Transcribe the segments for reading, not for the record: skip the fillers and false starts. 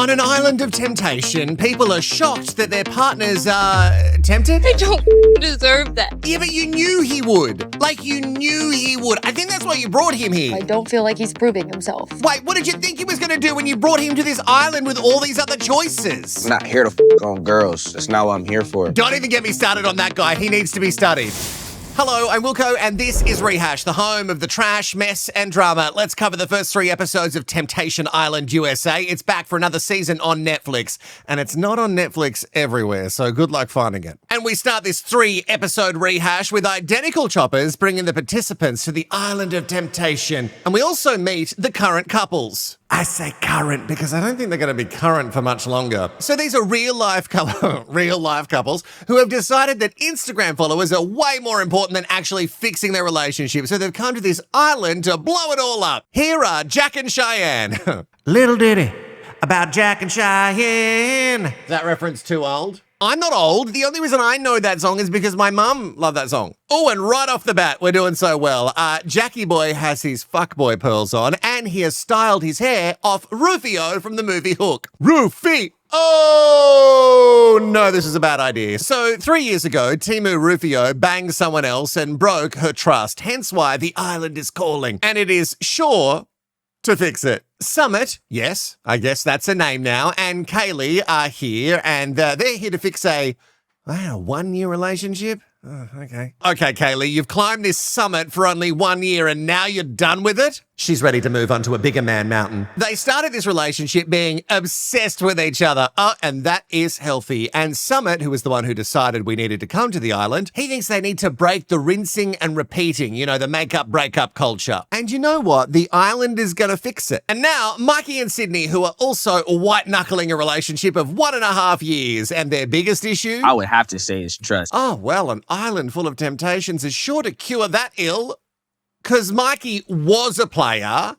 On an island of temptation, people are shocked that their partners are tempted. I don't deserve that. Yeah, but you knew he would. Like, you knew he would. I think that's why you brought him here. I don't feel like he's proving himself. Wait, what did you think he was going to do when you brought him to this island with all these other choices? I'm not here to on girls. That's not what I'm here for. Don't even get me started on that guy. He needs to be studied. Hello, I'm Wilko, and this is Rehashed, the home of the trash, mess, and drama. Let's cover the first 3 episodes of Temptation Island USA. It's back for another season on Netflix, and it's not on Netflix everywhere, so good luck finding it. And we start this 3-episode rehash with identical choppers bringing the participants to the Island of Temptation. And we also meet the current couples. I say current because I don't think they're going to be current for much longer. So these are real-life couples who have decided that Instagram followers are way more important than actually fixing their relationship. So they've come to this island to blow it all up. Here are Jack and Cheyenne. Little ditty about Jack and Cheyenne. Is that reference too old? I'm not old. The only reason I know that song is because my mum loved that song. Oh, and right off the bat, we're doing so well. Jackie Boy has his fuckboy pearls on, and he has styled his hair off Rufio from the movie Hook. Rufy! Oh, no, this is a bad idea. So 3 years ago, Timu Rufio banged someone else and broke her trust, hence why the island is calling. And it is sure to fix it. Summit, yes, I guess that's a name now, and Kaylee are here, and they're here to fix a 1-year relationship? Oh, okay. Okay, Kaylee, you've climbed this summit for only 1 year and now you're done with it? She's ready to move on to a bigger man mountain. They started this relationship being obsessed with each other. Oh, and that is healthy. And Summit, who was the one who decided we needed to come to the island, he thinks they need to break the rinsing and repeating, you know, the make-up, break-up culture. And you know what? The island is going to fix it. And now, Mikey and Sydney, who are also white-knuckling a relationship of 1.5 years, and their biggest issue? I would have to say is trust. Oh, well, an island full of temptations is sure to cure that ill. Because Mikey was a player,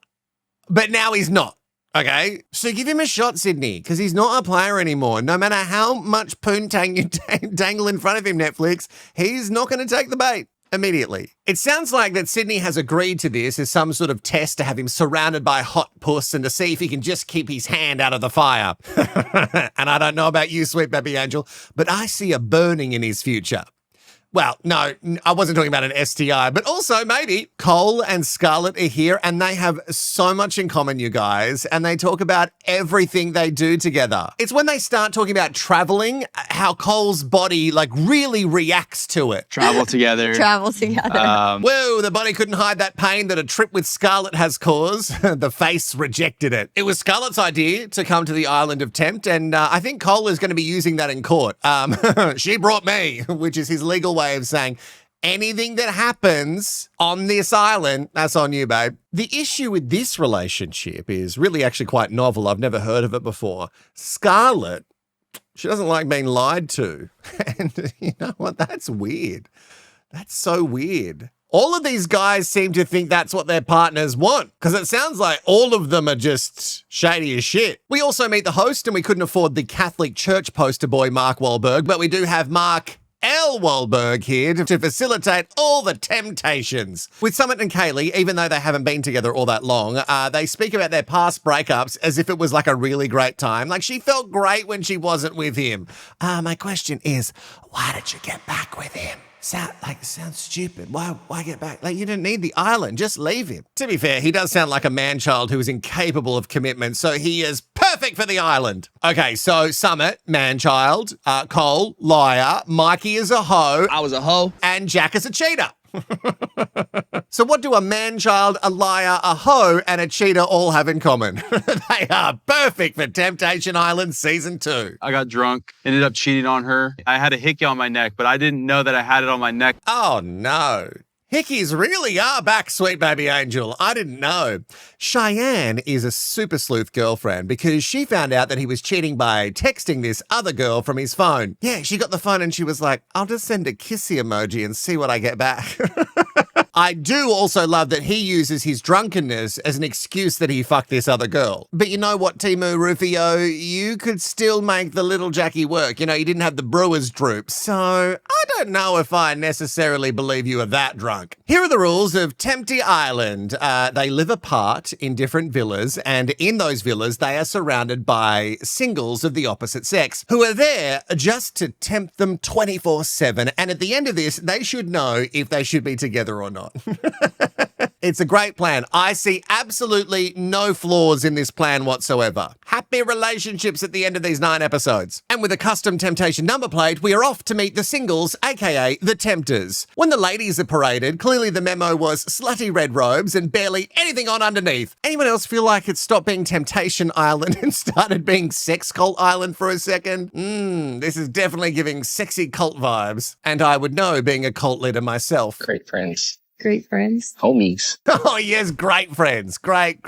but now he's not, okay? So give him a shot, Sydney, because he's not a player anymore. No matter how much poontang you dangle in front of him, Netflix, he's not going to take the bait immediately. It sounds like that Sydney has agreed to this as some sort of test to have him surrounded by hot puss and to see if he can just keep his hand out of the fire. And I don't know about you, sweet baby angel, but I see a burning in his future. Well, no, I wasn't talking about an STI, but also maybe Cole and Scarlett are here and they have so much in common, you guys, and they talk about everything they do together. It's when they start talking about traveling, how Cole's body like really reacts to it. Travel together. Whoa, the body couldn't hide that pain that a trip with Scarlett has caused. The face rejected it. It was Scarlett's idea to come to the island of Tempt, and I think Cole is going to be using that in court. She brought me, which is his legal way of saying anything that happens on this island, that's on you, babe. The issue with this relationship is really actually quite novel. I've never heard of it before. Scarlett, she doesn't like being lied to. And you know what? That's weird. That's so weird. All of these guys seem to think that's what their partners want, because it sounds like all of them are just shady as shit. We also meet the host, and we couldn't afford the Catholic Church poster boy, Mark Wahlberg, but we do have Mark L. Wahlberg here to facilitate all the temptations. With Summit and Kaylee, even though they haven't been together all that long, they speak about their past breakups as if it was like a really great time. Like she felt great when she wasn't with him. My question is, why did you get back with him? Sounds stupid. Why get back? Like, you didn't need the island. Just leave him. To be fair, he does sound like a man-child who is incapable of commitment, so he is perfect for the island. Okay, so Summit, man-child, Cole, liar, Mikey is a hoe. I was a hoe. And Jack is a cheater. So what do a man-child, a liar, a hoe, and a cheater all have in common? They are perfect for Temptation Island Season 2. I got drunk, ended up cheating on her. I had a hickey on my neck, but I didn't know that I had it on my neck. Oh, no. Hickeys really are back, sweet baby angel. I didn't know. Cheyenne is a super sleuth girlfriend because she found out that he was cheating by texting this other girl from his phone. Yeah, she got the phone and she was like, I'll just send a kissy emoji and see what I get back. I do also love that he uses his drunkenness as an excuse that he fucked this other girl. But you know what, Timu Rufio? You could still make the little Jackie work. You know, you didn't have the brewer's droop. So I don't know if I necessarily believe you are that drunk. Here are the rules of Tempty Island. They live apart in different villas, and in those villas, they are surrounded by singles of the opposite sex who are there just to tempt them 24/7. And at the end of this, they should know if they should be together or not. It's a great plan. I see absolutely no flaws in this plan whatsoever. Happy relationships at the end of these 9 episodes. And with a custom temptation number plate, we are off to meet the singles, aka the tempters. When the ladies are paraded, clearly the memo was slutty red robes and barely anything on underneath. Anyone else feel like it stopped being Temptation Island and started being Sex Cult Island for a second? This is definitely giving sexy cult vibes. And I would know, being a cult leader myself. Great friends. Great friends. Homies. Oh yes, great friends. Great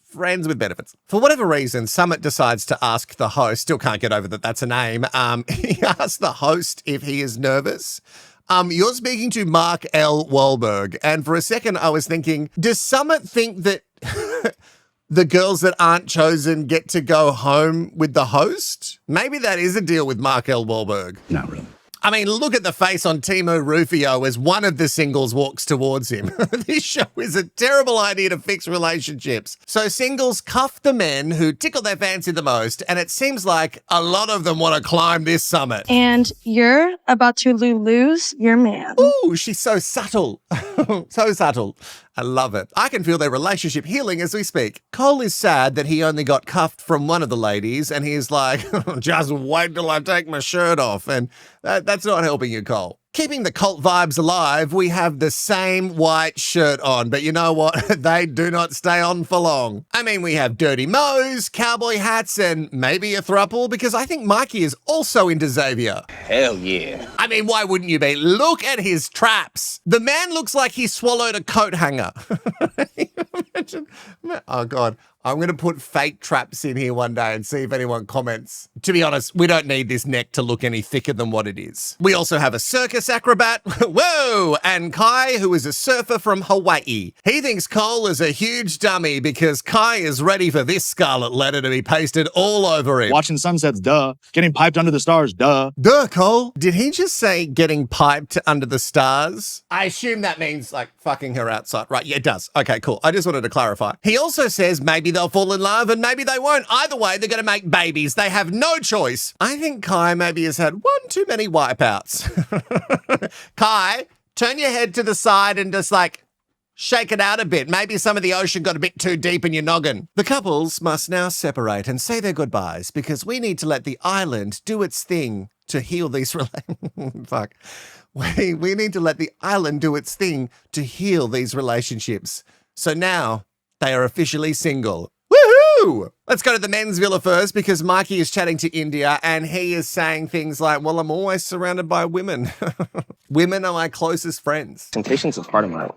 friends with benefits. For whatever reason, Summit decides to ask the host, still can't get over that that's a name, he asks the host if he is nervous. You're speaking to Mark L. Wahlberg, and for a second I was thinking, does Summit think that the girls that aren't chosen get to go home with the host? Maybe that is a deal with Mark L. Wahlberg. Not really. I mean, look at the face on Timo Rufio as one of the singles walks towards him. This show is a terrible idea to fix relationships. So singles cuff the men who tickle their fancy the most, and it seems like a lot of them want to climb this summit. And you're about to lose your man. Ooh, she's so subtle. So subtle. I love it. I can feel their relationship healing as we speak. Cole is sad that he only got cuffed from one of the ladies, and he's like, just wait till I take my shirt off. And that's not helping you, Cole. Keeping the cult vibes alive, we have the same white shirt on, but you know what? They do not stay on for long. I mean, we have dirty mows, cowboy hats, and maybe a throuple, because I think Mikey is also into Xavier. Hell yeah. I mean, why wouldn't you be? Look at his traps. The man looks like he swallowed a coat hanger. Imagine. Oh, God. I'm going to put fake traps in here one day and see if anyone comments. To be honest, we don't need this neck to look any thicker than what it is. We also have a circus acrobat. Whoa! And Kai, who is a surfer from Hawaii. He thinks Cole is a huge dummy because Kai is ready for this scarlet letter to be pasted all over him. Watching sunsets, duh. Getting piped under the stars, duh. Duh, Cole. Did he just say getting piped under the stars? I assume that means like fucking her outside. Right, yeah, it does. Okay, cool. I just wanted to clarify. He also says maybe they'll fall in love and maybe they won't. Either way, they're going to make babies. They have no choice. I think Kai maybe has had one too many wipeouts. Kai, turn your head to the side and just like shake it out a bit. Maybe some of the ocean got a bit too deep in your noggin. The couples must now separate and say their goodbyes because we need to let the island do its thing to heal these Fuck. We need to let the island do its thing to heal these relationships. So now they are officially single. Woohoo! Let's go to the men's villa first because Mikey is chatting to India and he is saying things like, well, I'm always surrounded by women. Women are my closest friends. Temptation's a part of my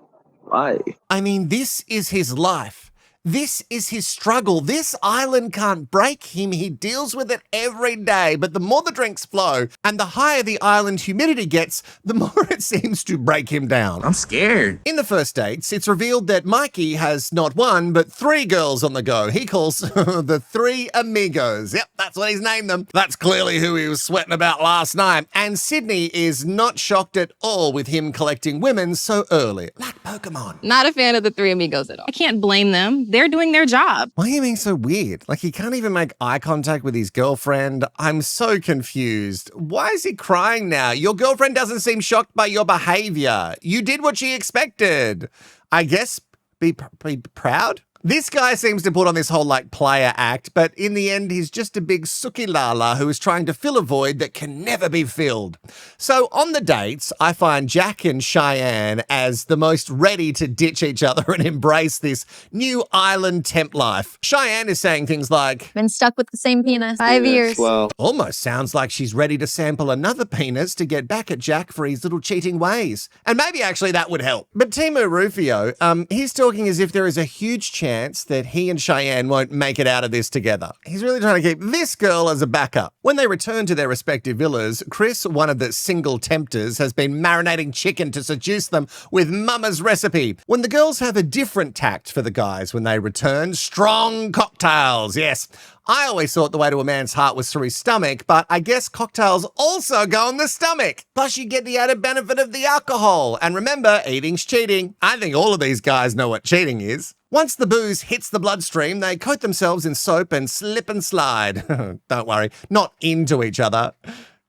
life. I mean, this is his life. This is his struggle. This island can't break him. He deals with it every day. But the more the drinks flow and the higher the island humidity gets, the more it seems to break him down. I'm scared. In the first dates, it's revealed that Mikey has not one, but 3 girls on the go. He calls the 3 amigos. Yep, that's what he's named them. That's clearly who he was sweating about last night. And Sydney is not shocked at all with him collecting women so early. Like Pokemon. Not a fan of the 3 amigos at all. I can't blame them. They're doing their job. Why are you being so weird? Like, he can't even make eye contact with his girlfriend. I'm so confused. Why is he crying now? Your girlfriend doesn't seem shocked by your behavior. You did what she expected. I guess be proud? This guy seems to put on this whole like player act, but in the end, he's just a big sukilala who is trying to fill a void that can never be filled. So on the dates, I find Jack and Cheyenne as the most ready to ditch each other and embrace this new island temp life. Cheyenne is saying things like, Been stuck with the same penis 5 years. Well, almost sounds like she's ready to sample another penis to get back at Jack for his little cheating ways. And maybe actually that would help. But Timo Rufio, he's talking as if there is a huge chance chance that he and Cheyenne won't make it out of this together. He's really trying to keep this girl as a backup. When they return to their respective villas, Chris, one of the single tempters, has been marinating chicken to seduce them with Mama's recipe. When the girls have a different tact for the guys when they return, strong cocktails, yes. I always thought the way to a man's heart was through his stomach, but I guess cocktails also go in the stomach. Plus, you get the added benefit of the alcohol. And remember, eating's cheating. I think all of these guys know what cheating is. Once the booze hits the bloodstream, they coat themselves in soap and slip and slide. Don't worry, not into each other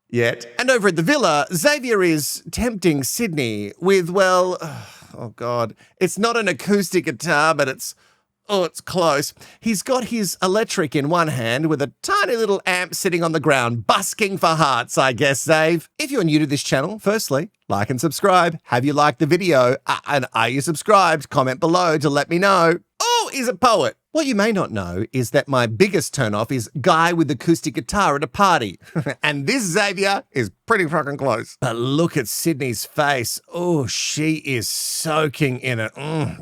yet. And over at the villa, Xavier is tempting Sydney with, well, oh God, it's not an acoustic guitar, but it's close. He's got his electric in one hand with a tiny little amp sitting on the ground, busking for hearts, I guess, Zave. If you're new to this channel, firstly, like and subscribe. Have you liked the video? And are you subscribed? Comment below to let me know. Oh, he's a poet. What you may not know is that my biggest turnoff is guy with acoustic guitar at a party. And this Xavier is pretty fucking close. But look at Sydney's face. Oh, she is soaking in it.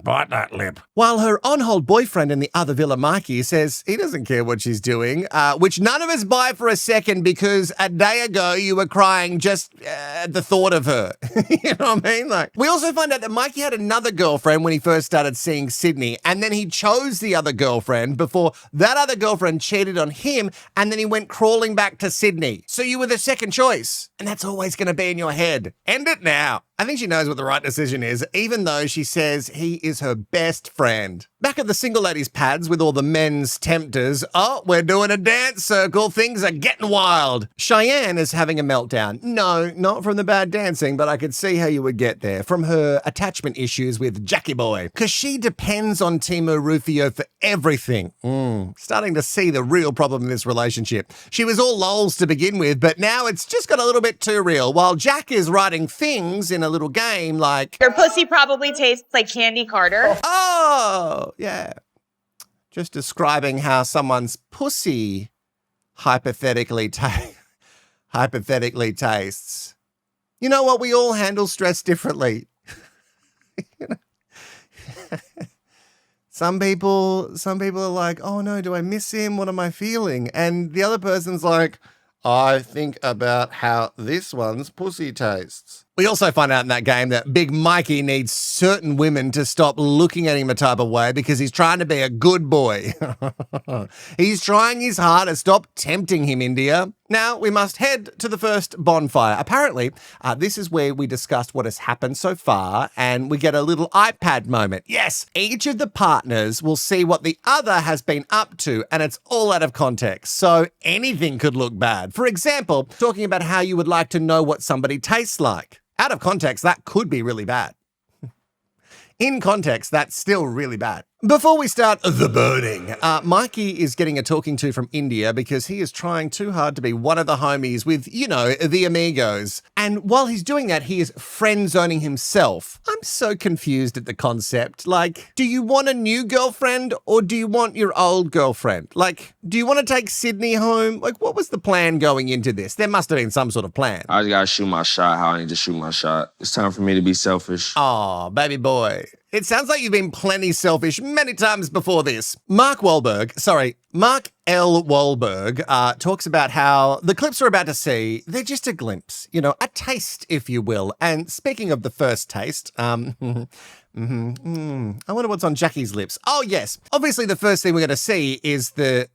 Bite that lip. While her on-hold boyfriend in the other villa, Mikey, says he doesn't care what she's doing, which none of us buy for a second because a day ago you were crying just at the thought of her. You know what I mean? Like, we also find out that Mikey had another girlfriend when he first started seeing Sydney, and then he chose the other girlfriend before that other girlfriend cheated on him, and then he went crawling back to Sydney. So you were the second choice, and that's always going to be in your head. End it now. I think she knows what the right decision is, even though she says he is her best friend. Back at the single ladies' pads with all the men's tempters, oh, we're doing a dance circle. Things are getting wild. Cheyenne is having a meltdown. No, not from the bad dancing, but I could see how you would get there. From her attachment issues with Jackie Boy. Because she depends on Timo Rufio for everything. Starting to see the real problem in this relationship. She was all lols to begin with, but now it's just got a little bit too real. While Jack is writing things in a little game like, your pussy probably tastes like Candy Carter. Oh, yeah. Just describing how someone's pussy hypothetically tastes. You know what? We all handle stress differently. You know? Some people are like, oh no, do I miss him? What am I feeling? And the other person's like, I think about how this one's pussy tastes. We also find out in that game that Big Mikey needs certain women to stop looking at him a type of way because he's trying to be a good boy. He's trying his hardest. Stop tempting him, India. Now, we must head to the first bonfire. Apparently, this is where we discussed what has happened so far, and we get a little iPad moment. Yes, each of the partners will see what the other has been up to, and it's all out of context, so anything could look bad. For example, talking about how you would like to know what somebody tastes like. Out of context, that could be really bad. In context, that's still really bad. Before we start the burning, Mikey is getting a talking to from India because he is trying too hard to be one of the homies with, you know, the amigos. And while he's doing that, he is friend-zoning himself. I'm so confused at the concept. Like, do you want a new girlfriend or do you want your old girlfriend? Like, do you want to take Sydney home? Like, what was the plan going into this? There must have been some sort of plan. I just gotta shoot my shot how I need to shoot my shot. It's time for me to be selfish. Oh, baby boy. It sounds like you've been plenty selfish many times before this. Mark L. Wahlberg talks about how the clips we're about to see, they're just a glimpse, you know, a taste, if you will. And speaking of the first taste, I wonder what's on Jackie's lips. Oh, yes. Obviously, the first thing we're going to see is the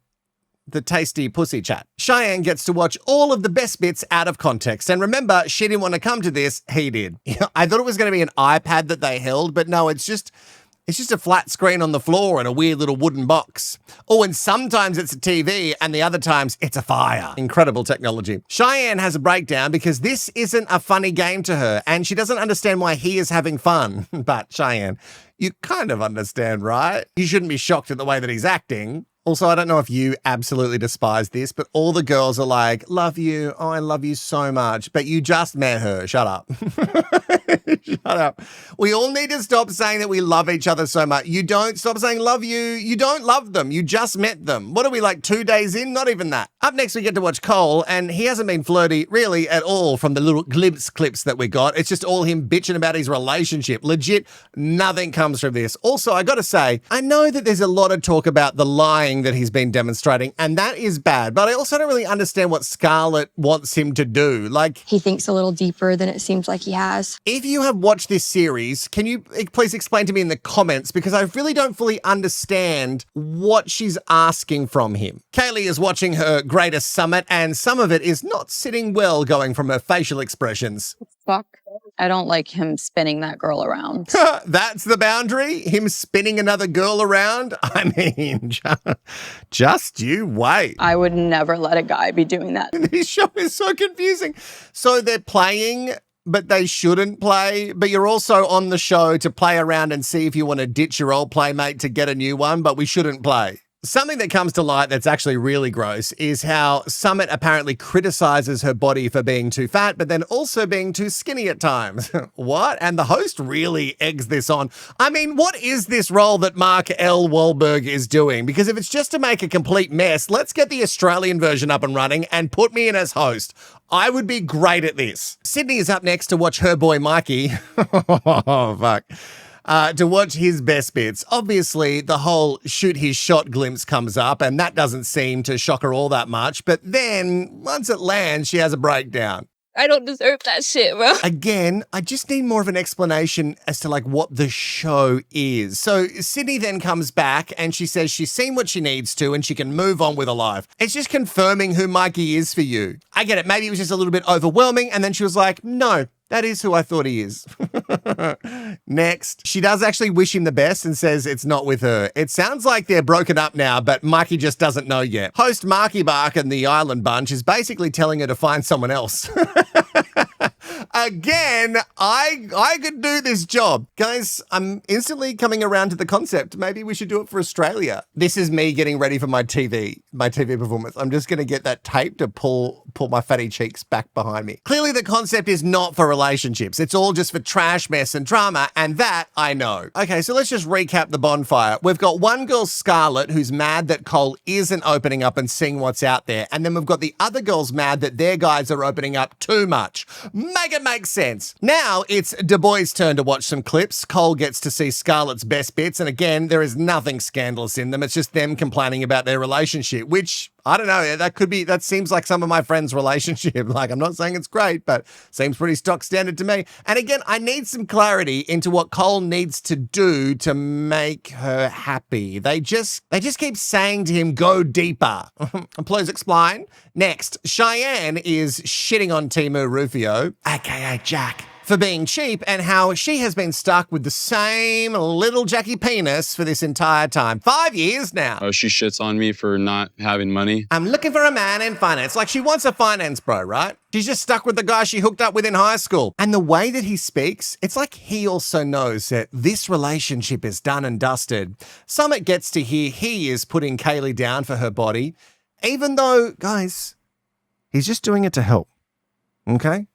tasty pussy chat. Cheyenne gets to watch all of the best bits out of context. And remember, she didn't want to come to this. He did. I thought it was going to be an iPad that they held, but no, it's just a flat screen on the floor and a weird little wooden box. Oh, and sometimes it's a TV and the other times it's a fire. Incredible technology. Cheyenne has a breakdown because this isn't a funny game to her and she doesn't understand why he is having fun. But Cheyenne, you kind of understand, right? You shouldn't be shocked at the way that he's acting. Also, I don't know if you absolutely despise this, but all the girls are like, love you. Oh, I love you so much. But you just met her. Shut up. Shut up. We all need to stop saying that we love each other so much. You don't stop saying love you. You don't love them. You just met them. What are we, like 2 days in? Not even that. Up next, we get to watch Cole, and he hasn't been flirty really at all from the little glimpse clips that we got. It's just all him bitching about his relationship. Legit, nothing comes from this. Also, I got to say, I know that there's a lot of talk about the lying that he's been demonstrating, and that is bad, but I also don't really understand what Scarlett wants him to do. Like, He thinks a little deeper than it seems like he has. if you have watched this series, can you please explain to me in the comments, because I really don't fully understand what she's asking from him. Kaylee is watching her greatest summit, and some of it is not sitting well going from her facial expressions. Fuck. I don't like him spinning that girl around. That's the boundary? Him spinning another girl around? I mean, just you wait. I would never let a guy be doing that. This show is so confusing. So they're playing, but they shouldn't play, but you're also on the show to play around and see if you want to ditch your old playmate to get a new one, but we shouldn't play. Something that comes to light that's actually really gross is how Summit apparently criticizes her body for being too fat, but then also being too skinny at times. What? And the host really eggs this on. I mean, what is this role that Mark L. Wahlberg is doing? Because if it's just to make a complete mess, let's get the Australian version up and running and put me in as host. I would be great at this. Sydney is up next to watch her boy Mikey. Oh, fuck. To watch his best bits. Obviously, the whole shoot his shot glimpse comes up, and that doesn't seem to shock her all that much. But then, once it lands, she has a breakdown. I don't deserve that shit, bro. Again, I just need more of an explanation as to like what the show is. So Sydney then comes back and she says she's seen what she needs to and she can move on with her life. It's just confirming who Mikey is for you. I get it. Maybe it was just a little bit overwhelming. And then she was like, no, that is who I thought he is. Next, she does actually wish him the best and says it's not with her. It sounds like they're broken up now, but Mikey just doesn't know yet. Host Marky Bark and the Island Bunch is basically telling her to find someone else. Again, I could do this job. Guys, I'm instantly coming around to the concept. Maybe we should do it for Australia. This is me getting ready for my TV performance. I'm just going to get that tape to pull my fatty cheeks back behind me. Clearly, the concept is not for relationships. It's all just for trash, mess, and drama, and that I know. Okay, so let's just recap the bonfire. We've got one girl, Scarlett, who's mad that Cole isn't opening up and seeing what's out there, and then we've got the other girls mad that their guys are opening up too much. Make it make sense. Now it's Du Bois' turn to watch some clips. Cole gets to see Scarlett's best bits, and again, there is nothing scandalous in them. It's just them complaining about their relationship, which, I don't know, that seems like some of my friends' relationship. Like, I'm not saying it's great, but seems pretty stock standard to me. And again, I need some clarity into what Cole needs to do to make her happy. They just keep saying to him, go deeper. Please explain. Next, Cheyenne is shitting on Timu Rufio, aka Jack, for being cheap and how she has been stuck with the same little Jackie penis for this entire time. 5 years now. Oh, she shits on me for not having money. I'm looking for a man in finance. Like, she wants a finance bro, right? She's just stuck with the guy she hooked up with in high school. And the way that he speaks, it's like he also knows that this relationship is done and dusted. Summit gets to hear he is putting Kaylee down for her body, even though, guys, he's just doing it to help, okay?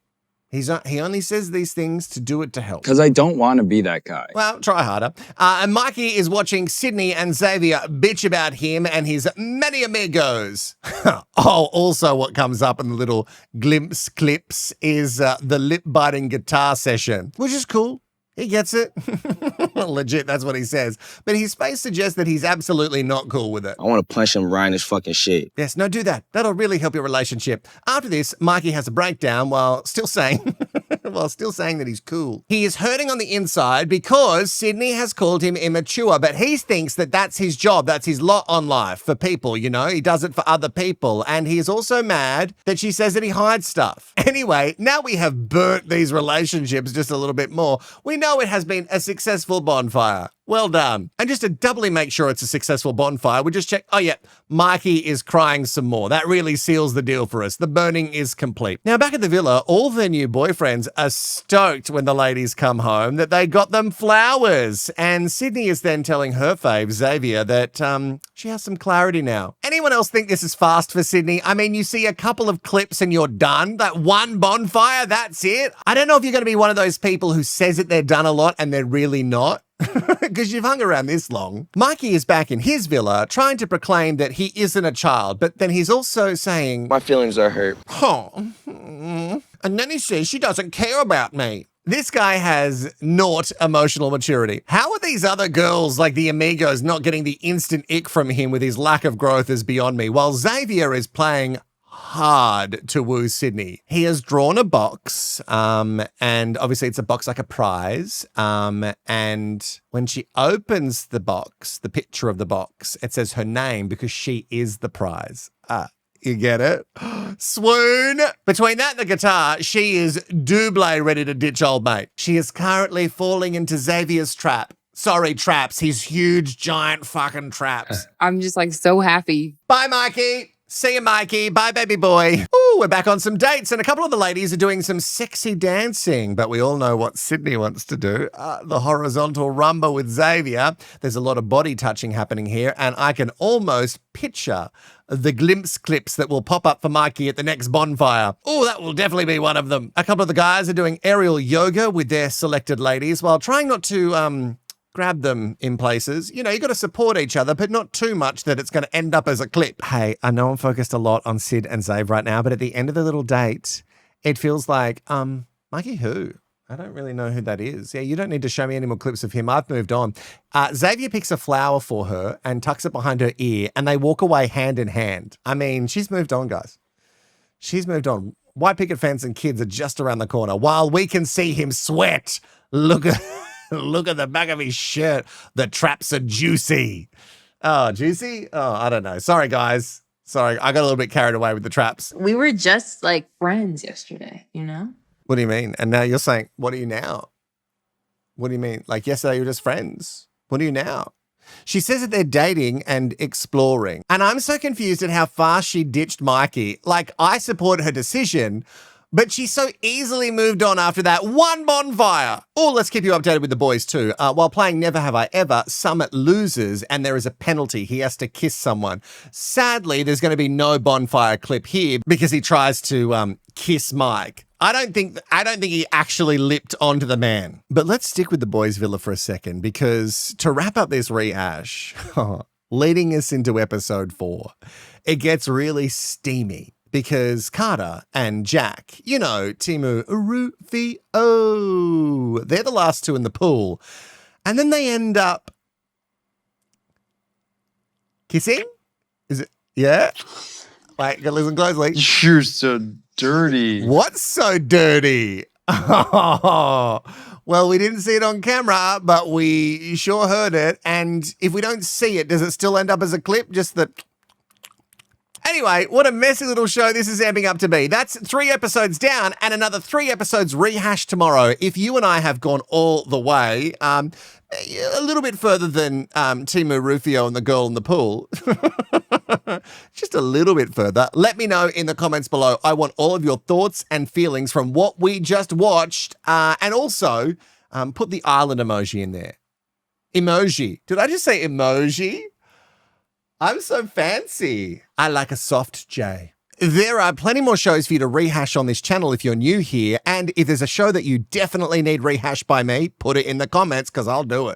He only says these things to do it to help. Because I don't want to be that guy. Well, try harder. And Mikey is watching Sydney and Xavier bitch about him and his many amigos. Oh, also what comes up in the little glimpse clips is the lip-biting guitar session, which is cool. He gets it. Legit, that's what he says. But his face suggests that he's absolutely not cool with it. I want to punch him right in his fucking shit. Yes, no, do that. That'll really help your relationship. After this, Mikey has a breakdown while still saying that he's cool. He is hurting on the inside because Sydney has called him immature, but he thinks that that's his job. That's his lot on life for people, you know? He does it for other people. And he is also mad that she says that he hides stuff. Anyway, now we have burnt these relationships just a little bit more. We know it has been a successful bonfire. Well done. And just to doubly make sure it's a successful bonfire, we just check, oh yeah, Mikey is crying some more. That really seals the deal for us. The burning is complete. Now back at the villa, all their new boyfriends are stoked when the ladies come home that they got them flowers. And Sydney is then telling her fave, Xavier, that she has some clarity now. Anyone else think this is fast for Sydney? I mean, you see a couple of clips and you're done. That one bonfire, that's it. I don't know if you're going to be one of those people who says that they're done a lot and they're really not. Because you've hung around this long. Mikey is back in his villa trying to proclaim that he isn't a child, but then he's also saying, My feelings are hurt. and then he says she doesn't care about me. This guy has naught emotional maturity. How are these other girls like the Amigos not getting the instant ick from him with his lack of growth is beyond me, while Xavier is playing hard to woo Sydney. He has drawn a box, and obviously it's a box like a prize, and when she opens the box, the picture of the box, it says her name because she is the prize. You get it? Swoon! Between that and the guitar, she is double ready to ditch old mate. She is currently falling into Xavier's trap. Sorry, traps. His huge, giant fucking traps. I'm just like so happy. Bye, Mikey. See you, Mikey. Bye, baby boy. Ooh, we're back on some dates, and a couple of the ladies are doing some sexy dancing, but we all know what Sydney wants to do. The horizontal rumba with Xavier. There's a lot of body touching happening here, and I can almost picture the glimpse clips that will pop up for Mikey at the next bonfire. Oh, that will definitely be one of them. A couple of the guys are doing aerial yoga with their selected ladies while trying not to, grab them in places. You know, you got to support each other, but not too much that it's going to end up as a clip. Hey, I know I'm focused a lot on Sid and Xav right now, but at the end of the little date, it feels like, Mikey who? I don't really know who that is. Yeah, you don't need to show me any more clips of him. I've moved on. Xavier picks a flower for her and tucks it behind her ear, and they walk away hand in hand. I mean, she's moved on, guys. She's moved on. White picket fence and kids are just around the corner while we can see him sweat. Look at the back of his shirt. The traps are juicy. Oh, juicy? Oh, I don't know. Sorry, guys. Sorry, I got a little bit carried away with the traps. We were just like friends yesterday, you know? What do you mean? And now you're saying, what are you now? What do you mean? Like yesterday you were just friends. What are you now? She says that they're dating and exploring. And I'm so confused at how fast she ditched Mikey. Like, I support her decision, but she so easily moved on after that one bonfire. Oh, let's keep you updated with the boys too. While playing Never Have I Ever, Summit loses and there is a penalty. He has to kiss someone. Sadly, there's going to be no bonfire clip here because he tries to kiss Mike. I don't think he actually lipped onto the man. But let's stick with the boys' villa for a second because to wrap up this rehash, leading us into episode 4, it gets really steamy. Because Carter and Jack, you know, Timu Rufio, they're the last two in the pool. And then they end up kissing? Is it? Yeah? Wait, gotta listen closely. You're so dirty. What's so dirty? Oh, well, we didn't see it on camera, but we sure heard it. And if we don't see it, does it still end up as a clip? Just the... Anyway, what a messy little show this is amping up to be. That's 3 episodes down and another 3 episodes rehashed tomorrow. If you and I have gone all the way, a little bit further than Timu Rufio and the girl in the pool, just a little bit further, let me know in the comments below. I want all of your thoughts and feelings from what we just watched. And also, put the island emoji in there. Emoji. Did I just say emoji? I'm so fancy. I like a soft J. There are plenty more shows for you to rehash on this channel if you're new here. And if there's a show that you definitely need rehashed by me, put it in the comments because I'll do it.